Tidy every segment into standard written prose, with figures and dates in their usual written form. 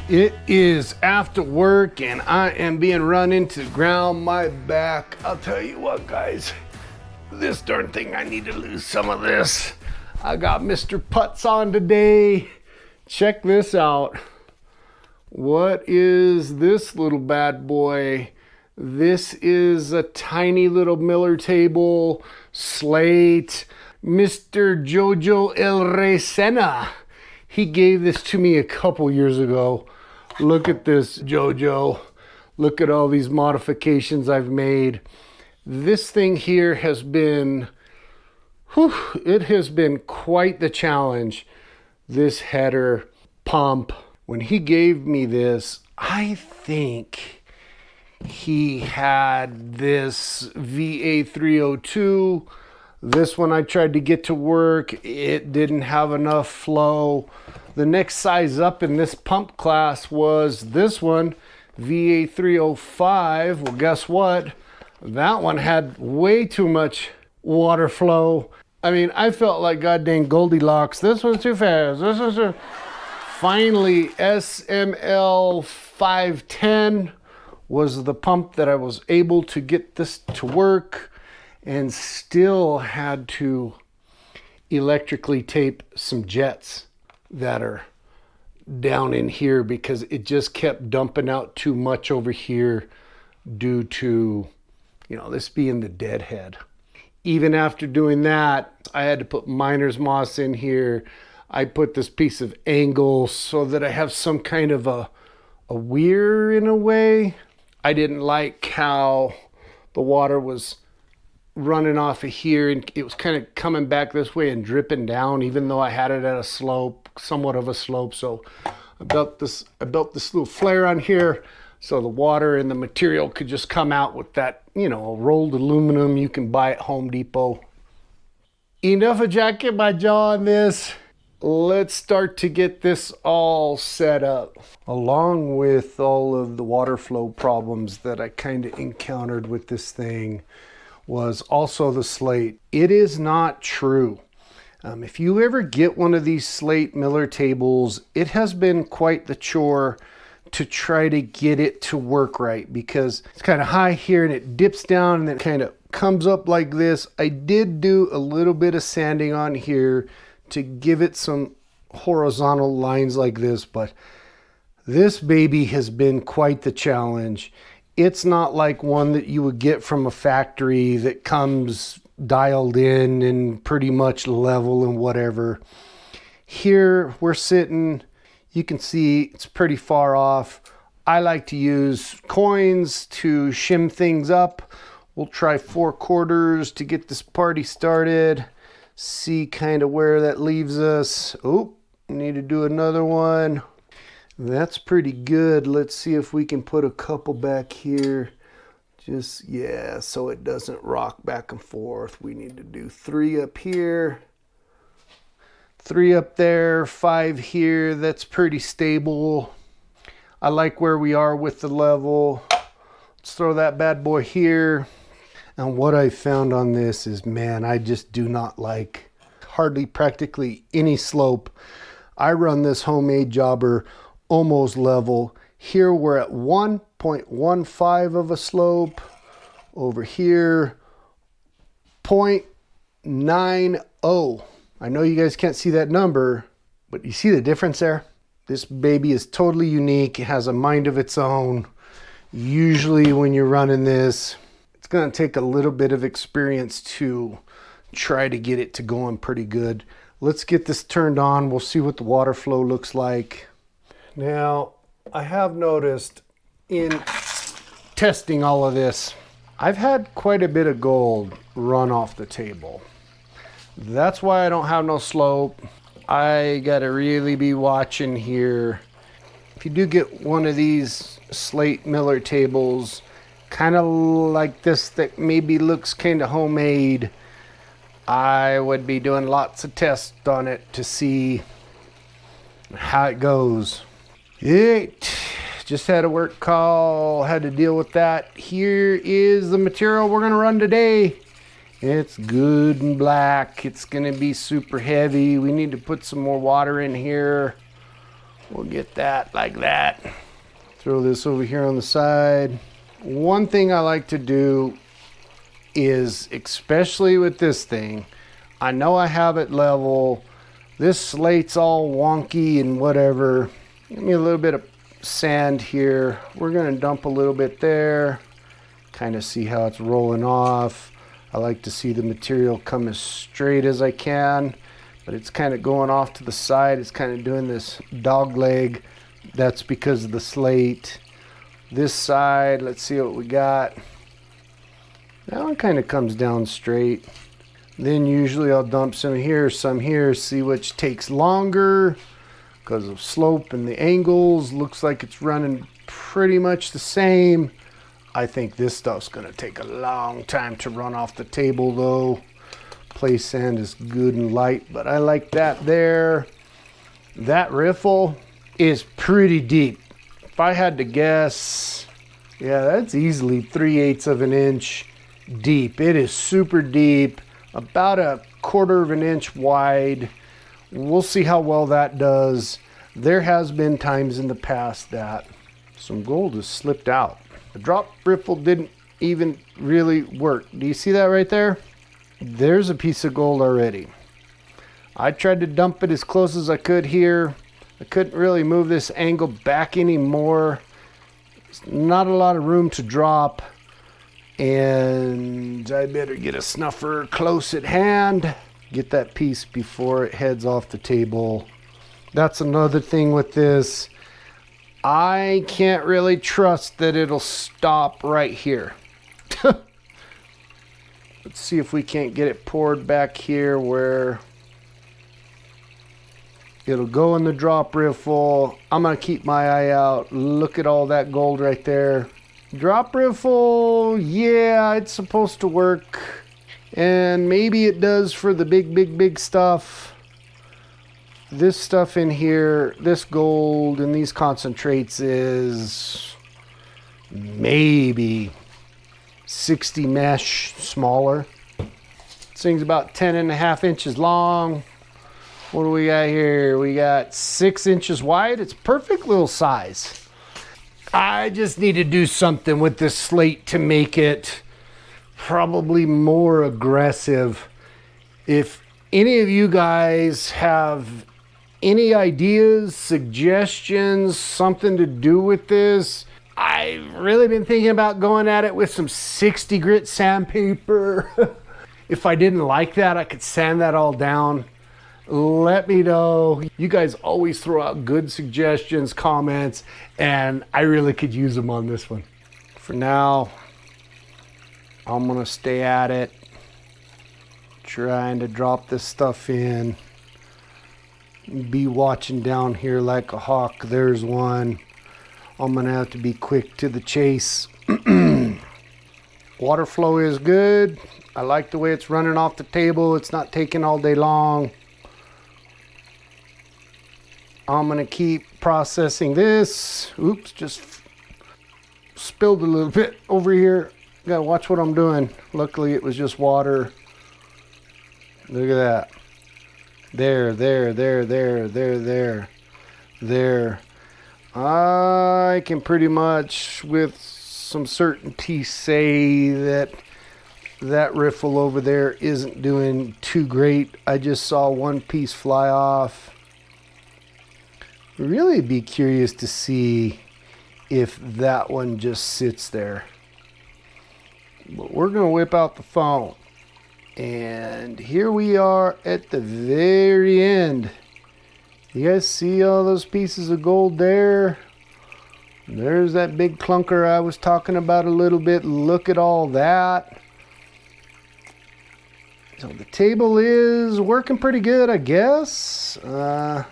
It is after work and I am being run into the ground. My back, I'll tell you what, guys, this darn thing, I need to lose some of this. I got Mr. Putz on today. Check this out. What is this little bad boy? This is a tiny little Miller table, Slate, Mr. Jojo and I. He gave this to me a couple years ago. Look at this, Jojo. Look at all these modifications I've made. This thing here has been, it has been quite the challenge. This header pump. When he gave me this, I think he had this VA302. This one I tried to get to work. It didn't have enough flow. The next size up in this pump class was this one, VA305. Well, guess what? That one had way too much water flow. I mean, I felt like goddamn Goldilocks. This one's too fast. This one's too... Finally, SML 510 was the pump that I was able to get this to work, and still had to electrically tape some jets that are down in here because it just kept dumping out too much over here due to, this being the deadhead. Even after doing that, I had to put miner's moss in here. I put this piece of angle so that I have some kind of a weir in a way. I didn't like how the water was running off of here and it was kind of coming back this way and dripping down, even though I had it at a slope, somewhat of a slope. So I built this little flare on here so the water and the material could just come out with that, rolled aluminum you can buy at Home Depot. Enough of jacking my jaw on this. Let's start to get this all set up. Along with all of the water flow problems that I kind of encountered with this thing was also the Slate. It is not true. If you ever get one of these Slate Miller tables, it has been quite the chore to try to get it to work right because it's kind of high here and it dips down and then kind of comes up like this. I did do a little bit of sanding on here to give it some horizontal lines like this, but this baby has been quite the challenge. It's not like one that you would get from a factory that comes dialed in and pretty much level and whatever. Here we're sitting, you can see it's pretty far off. I like to use coins to shim things up. We'll try 4/4 to get this party started. See kind of where that leaves us. Oh, need to do another one. That's pretty good. Let's see if we can put a couple back here. So it doesn't rock back and forth. We need to do 3 up here, 3 up there, 5 here. That's pretty stable. I like where we are with the level. Let's throw that bad boy here. And what I found on this is, man, I just do not like hardly practically any slope. I run this homemade jobber almost level. Here we're at 1.15 of a slope. Over here, 0.90. I know you guys can't see that number, but you see the difference there? This baby is totally unique. It has a mind of its own. Usually when you're running this, it's going to take a little bit of experience to try to get it to going pretty good. Let's get this turned on. We'll see what the water flow looks like. Now, I have noticed in testing all of this, I've had quite a bit of gold run off the table. That's why I don't have no slope. I got to really be watching here. If you do get one of these Slate Miller tables, kind of like this that maybe looks kind of homemade, I would be doing lots of tests on it to see how it goes. Just had a work call, had to deal with that. Here is the material we're gonna run today. It's good and black. It's gonna be super heavy. We need to put some more water in here. We'll get that like that. Throw this over here on the side. One thing I like to do is, especially with this thing, I know I have it level. This slate's all wonky and whatever. Give me a little bit of sand here. We're gonna dump a little bit there. Kind of see how it's rolling off. I like to see the material come as straight as I can, but it's kind of going off to the side. It's kind of doing this dog leg. That's because of the slate. This side, let's see what we got. That one kind of comes down straight. Then usually I'll dump some here, see which takes longer because of slope and the angles. Looks like it's running pretty much the same. I think this stuff's gonna take a long time to run off the table though. Play sand is good and light, but I like that there. That riffle is pretty deep. If I had to guess, yeah, that's easily 3/8 of an inch deep. It is super deep, about 1/4 of an inch wide. We'll see how well that does. There has been times in the past that some gold has slipped out. The drop riffle didn't even really work. Do you see that right there? There's a piece of gold already. I tried to dump it as close as I could here. I couldn't really move this angle back anymore. There's not a lot of room to drop. And I better get a snuffer close at hand. Get that piece before it heads off the table. That's another thing with this. I can't really trust that it'll stop right here. Let's see if we can't get it poured back here where it'll go in the drop riffle. I'm gonna keep my eye out. Look at all that gold right there. Drop riffle, yeah, it's supposed to work. And maybe it does for the big stuff. This stuff in here, this gold and these concentrates is maybe 60 mesh smaller. This thing's about 10.5 inches long. What do we got here? We got 6 inches wide. It's perfect little size. I just need to do something with this slate to make it probably more aggressive. If any of you guys have any ideas, suggestions, something to do with this, I've really been thinking about going at it with some 60 grit sandpaper. If I didn't like that, I could sand that all down. Let me know. You guys always throw out good suggestions, comments, and I really could use them on this one. For now, I'm gonna stay at it, trying to drop this stuff in. Be watching down here like a hawk. There's one. I'm gonna have to be quick to the chase. Water flow is good. I like the way it's running off the table. It's not taking all day long. I'm gonna keep processing this. Oops, just spilled a little bit over here. Gotta watch what I'm doing. Luckily it was just water. Look at that. There. I can pretty much with some certainty say that that riffle over there isn't doing too great. I just saw one piece fly off. Really be curious to see if that one just sits there. But we're gonna whip out the phone. And here we are at the very end. You guys see all those pieces of gold there? There's that big clunker I was talking about a little bit. Look at all that. So the table is working pretty good, I guess. I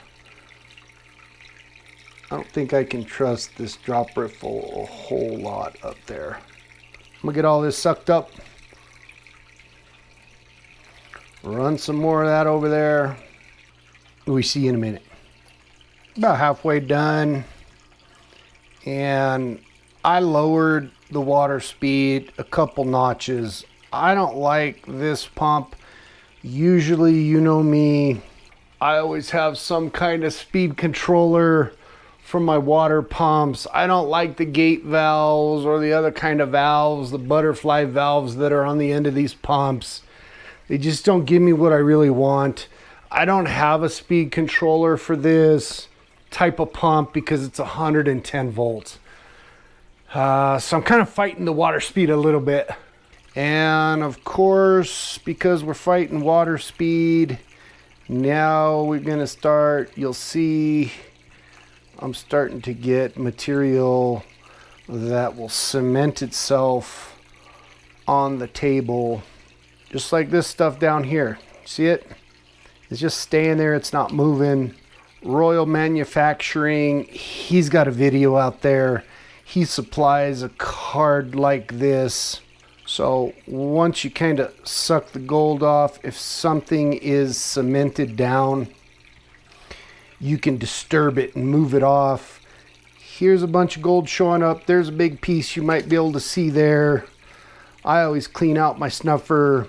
don't think I can trust this drop riffle a whole lot up there. I'm gonna get all this sucked up. Run some more of that over there. We see you in a minute. About halfway done. And I lowered the water speed a couple notches. I don't like this pump. Usually, you know me, I always have some kind of speed controller from my water pumps. I don't like the gate valves or the other kind of valves, the butterfly valves that are on the end of these pumps. They just don't give me what I really want. I don't have a speed controller for this type of pump because it's 110 volts. So I'm kind of fighting the water speed a little bit. And of course, because we're fighting water speed, now we're gonna start, you'll see I'm starting to get material that will cement itself on the table, just like this stuff down here. See it? It's just staying there, it's not moving. Royal Manufacturing, he's got a video out there. He supplies a card like this. So once you kind of suck the gold off, if something is cemented down, you can disturb it and move it off. Here's a bunch of gold showing up. There's a big piece you might be able to see there. I always clean out my snuffer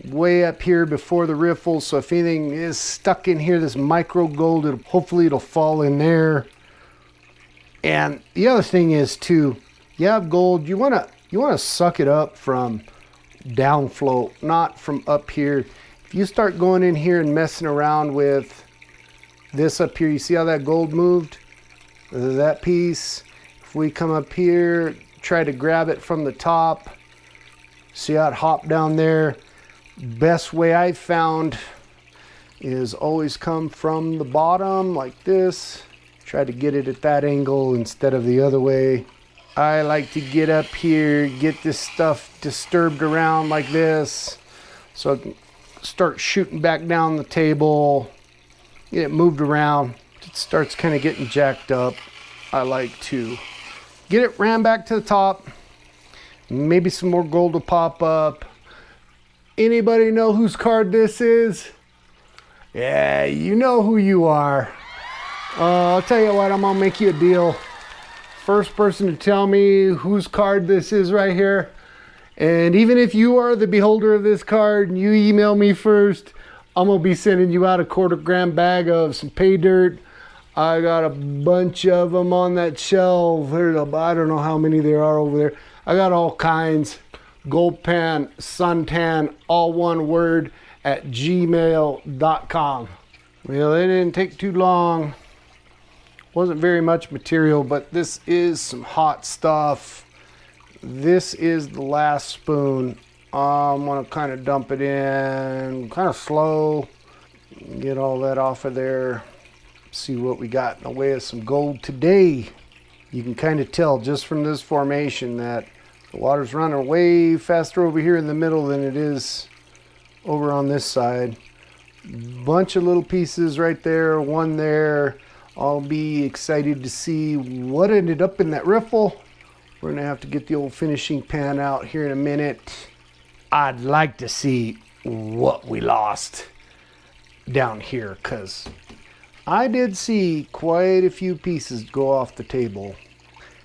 way up here before the riffle, so if anything is stuck in here, this micro gold, hopefully it'll fall in there. And the other thing is too, you have gold, you want to suck it up from downflow, not from up here. If you start going in here and messing around with this up here, you see how that gold moved? That piece. If we come up here, try to grab it from the top, see how it hopped down there? Best way I've found is always come from the bottom like this. Try to get it at that angle instead of the other way. I like to get up here, get this stuff disturbed around like this, so I can start shooting back down the table, get it moved around. It starts kind of getting jacked up. I like to get it ran back to the top. Maybe some more gold will pop up. Anybody know whose card this is? Yeah, you know who you are. I'll tell you what, I'm gonna make you a deal. First person to tell me whose card this is right here, and even if you are the beholder of this card and you email me first, I'm gonna be sending you out a 1/4-gram bag of some pay dirt. I got a bunch of them on that shelf. There's I don't know how many there are over there. I got all kinds. Gold pan, suntan, all one word at gmail.com. Well, it didn't take too long. Wasn't very much material, but this is some hot stuff. This is the last spoon. I'm gonna kind of dump it in, kind of slow. Get all that off of there. See what we got in the way of some gold today. You can kind of tell just from this formation that the water's running way faster over here in the middle than it is over on this side. Bunch of little pieces right there, one there. I'll be excited to see what ended up in that riffle. We're gonna have to get the old finishing pan out here in a minute. I'd like to see what we lost down here, because I did see quite a few pieces go off the table.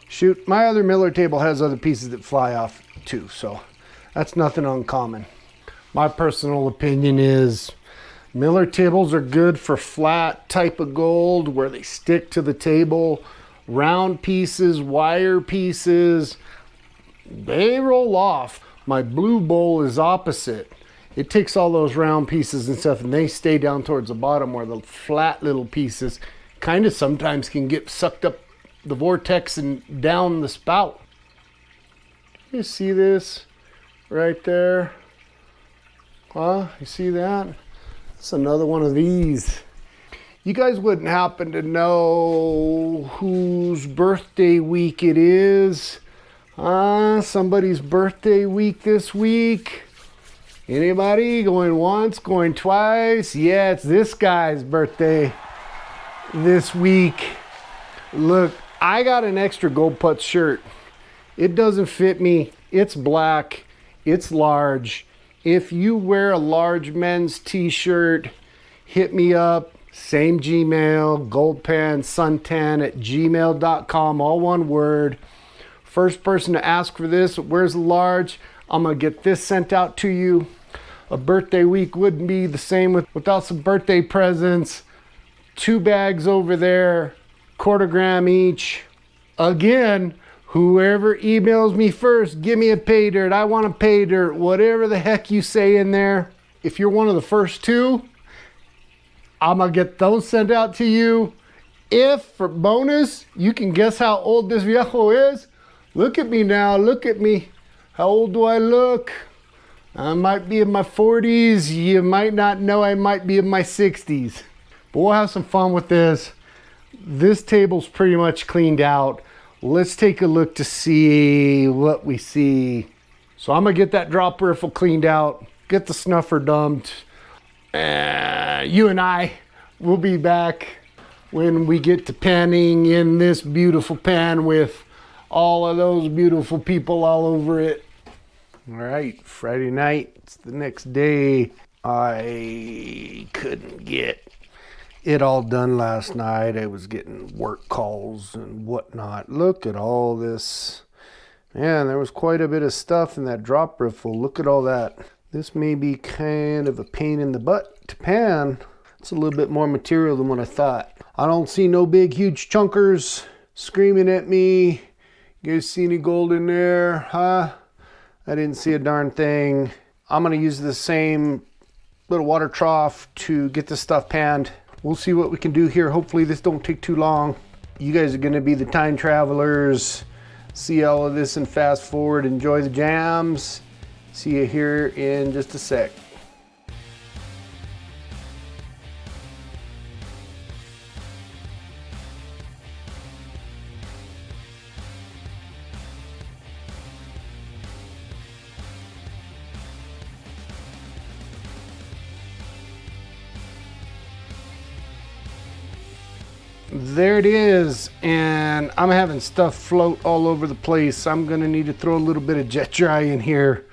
Shoot, my other Miller table has other pieces that fly off too, so that's nothing uncommon. My personal opinion is Miller tables are good for flat type of gold where they stick to the table. Round pieces, wire pieces, they roll off. My blue bowl is opposite. It takes all those round pieces and stuff and they stay down towards the bottom, where the flat little pieces kind of sometimes can get sucked up the vortex and down the spout. You see this right there? Huh? You see that? It's another one of these. You guys wouldn't happen to know whose birthday week it is? Somebody's birthday week this week. Anybody? Going once, going twice? Yeah, it's this guy's birthday this week. Look, I got an extra Gold Putz shirt. It doesn't fit me. It's black. It's large. If you wear a large men's t-shirt, hit me up. Same Gmail, goldpansuntan@gmail.com, all one word. First person to ask for this, where's the large? I'm gonna get this sent out to you. A birthday week wouldn't be the same without some birthday presents. 2 bags over there. quarter gram each. Again, whoever emails me first, give me a pay dirt. I want a pay dirt. Whatever the heck you say in there. If you're one of the first two, I'm gonna get those sent out to you. If, for bonus, you can guess how old this viejo is. Look at me now, look at me. How old do I look? I might be in my 40s. You might not know I might be in my 60s. But we'll have some fun with this. This table's pretty much cleaned out. Let's take a look to see what we see. So I'm gonna get that drop riffle cleaned out, get the snuffer dumped. You and I will be back when we get to panning in this beautiful pan with all of those beautiful people all over it. All right, Friday night, it's the next day. I couldn't get it all done last night. I was getting work calls and whatnot. Look at all this. Man, there was quite a bit of stuff in that drop riffle. Look at all that. This may be kind of a pain in the butt to pan. It's a little bit more material than what I thought. I don't see no big, huge chunkers screaming at me. You guys see any gold in there, huh? I didn't see a darn thing. I'm gonna use the same little water trough to get this stuff panned. We'll see what we can do here. Hopefully this don't take too long. You guys are gonna be the time travelers. See all of this and fast forward. Enjoy the jams. See you here in just a sec. There it is, and I'm having stuff float all over the place. I'm gonna need to throw a little bit of jet dry in here.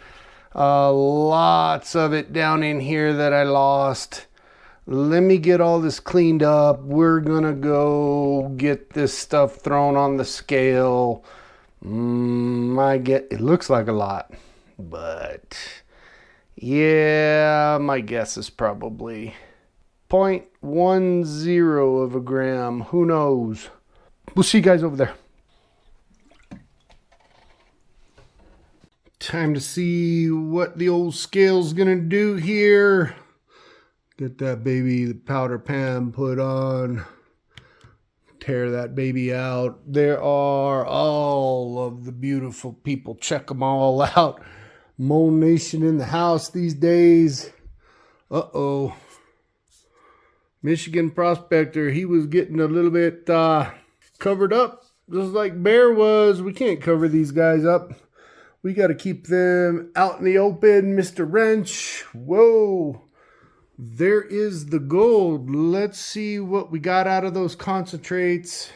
Lots of it down in here that I lost. Let me get all this cleaned up. We're gonna go get this stuff thrown on the scale. It looks like a lot, but yeah, my guess is probably 0.10 of a gram. Who knows? We'll see you guys over there. Time to see what the old scale's gonna do here. Get that baby, the powder pan put on. Tear that baby out. There are all of the beautiful people. Check them all out. Mole Nation in the house these days. Uh-oh. Michigan prospector, he was getting a little bit covered up, just like Bear was. We can't cover these guys up. We got to keep them out in the open. Mr. Wrench, whoa. There is the gold. Let's see what we got out of those concentrates.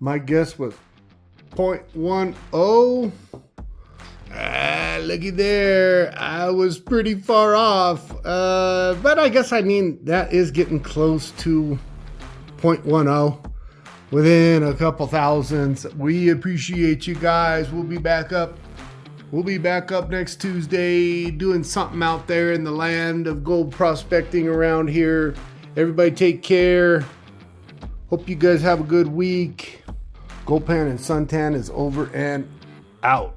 My guess was 0.10. Looky there. I was pretty far off. But I guess, that is getting close to 0.10. Within a couple thousandths. We appreciate you guys. We'll be back up. We'll be back up next Tuesday doing something out there in the land of gold prospecting around here. Everybody take care. Hope you guys have a good week. Gold Pan and Suntan is over and out.